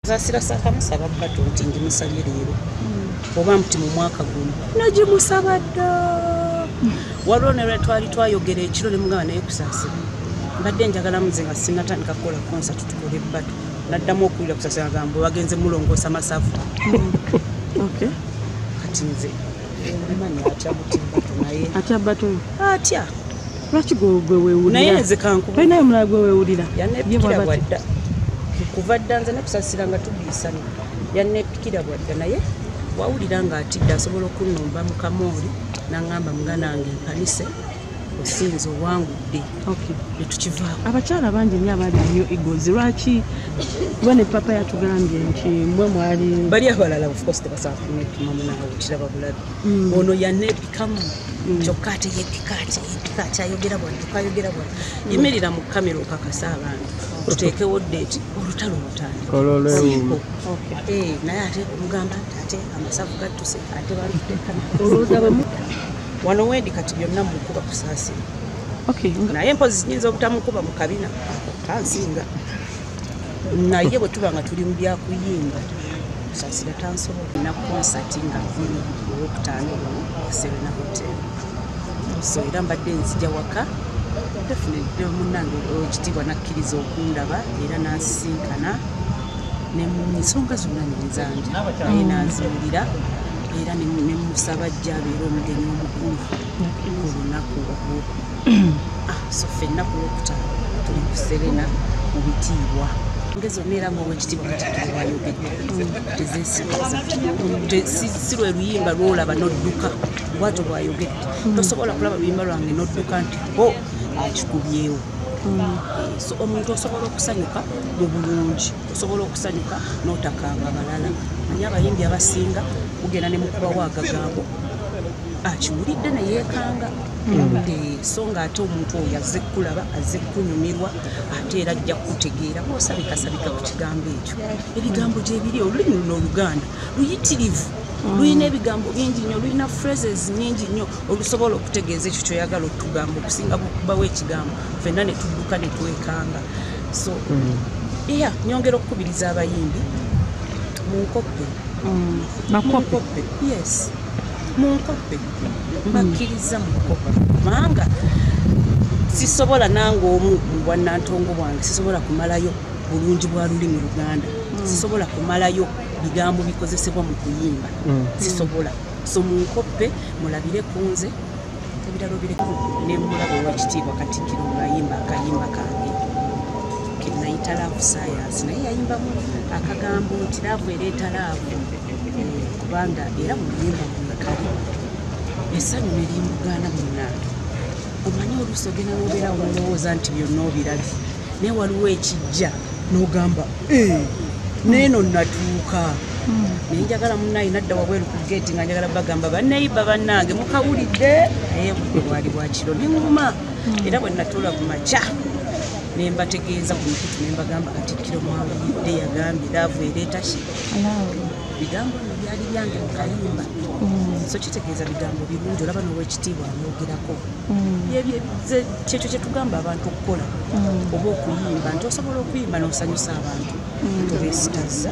Zasira sakamusaba bato nti ngimusabye leero oba nti mu mwaka guno nagimusaba dda waliwo ne lwe twali twayogera ekiro ne mugamba naye kusaasira mbadde njagala muze nga sinnatandika kukola konsert tukole bato naddamu okuwulira kusaasira agamba bagenze mulongoosa masavu kati nze mmanyi atya buti bato naye atya bato atya lwaki gwe weewulira naye nze kankuba tolinayo mulala gwe weewulira yanneepikira bwadda kuva dda nze nekusasira nga tubiisana yanneepikira bwadda naye wawulira ng'atidde asobola okunnumba mu kamooli n'aŋŋamba muganda wange empanise osinze owangudde ne tukivaako. Abakyala bangi nnyo abali nnyo egozi lwaki kuba ne papa yatugambye nti mmwe mwali bali abalala of course tebasobola kunneepima munaawe kiraba bulabi ono yanneepikamu kyokka ate yeepika ayogera bwati tukayogera bwati yimirira mu kamera okakasa abantu tuteekewo deeti olutalo lutandika naye ate omugamba ate amasavu gattuse ate baluteka wano wendi kati byonna mukuba kusaasira naye mpozi nyinza obutamukuba mu kabina tansinga naye bwe tuba nga tuli mu byakuyimba kusaasira tansobola na konsati nga viri owokutaano Serena Hotel so era mbadde nzija waka definitely munnange ekitiibwa nakkiriza okundaba era n'asisinkana ne mu nsonga zonna nyinzange naye n'aziwulira era ne musaba ajja abeera omugenyi omukulu ku lunaku so ffenna ku lwokutaano tuli ku Serena mu bitiibwa ngezonna era ngaowekitiibwa Katikkiro bw'ayogedde tezeesigaza si lwe luyimba lwolaba n'odduka bwatyo bw'ayogedde tosobola kulaba luyimba lwange n'odduka nti akikubyewo so omuntu osobola okusanyuka mu bulungi osobola okusanyuka n'otakanga balala naye abayimbi abasinga kugenda ne mukubawo agagambo akiwulidde ne yeekanga so nga ate omuntu oyo azze kulaba azze kunyumirwa ate era ajja kutegeera bw'osabikasabika ku kigambo ekyo ebigambo gyebiri olulimi luno Oluganda luyitirivu luyina ebigambo bingi nnyo luyina phrases nnyingi nnyo olusobola okutegeeza ekyo kyoyagala okutugamba okusinga kubawo ekigambo ffenna ne tudduka ne twekanga so nyongera okukubiriza abayimbi munkoppe yes munkoppe mbakkiriza munkoppe kubanga sisobola nange omu mu bwannantongo bwange sisobola kumalayo bulungi bwa lulimi Luganda sisobola kumalayo bigambo bikozesebwa mu kuyimba sisobola so munkoppe mulabire kunze ebiralo bireko ne mulabo owekitiibwa Katikkiro ng'ayimba akayimba kange kenayita laavu science naye yayimbamu akagambo nti laavu ereeta laavu kubanga era mu luyimba kali essanyu ne limbugana munnange omanyi oluusi ogenda n'obeera olowooza nti byonna obirabye naye waliwo ekijja n'ogamba neeno natuuka naye njagala munnaye nadda wabweru ku geeti nga njagala bagamba banneyiba bannange mukawulidde naye budde bwali bwakiro nenguma era bwe natuula ku makya ne mbategeeza ku mukutu ne mbagamba Katikkiro mwawulidde yagambye laavu ereeta ki bigambo bino byali byange mu kayimba so kitegeeza bigambo birungi olaba n'owekitiibwa amwogerako kyekyo kye tugamba abantu okukola oba okuyimba nti osobola okuyimba n'osanyusa abantu tobeesitaza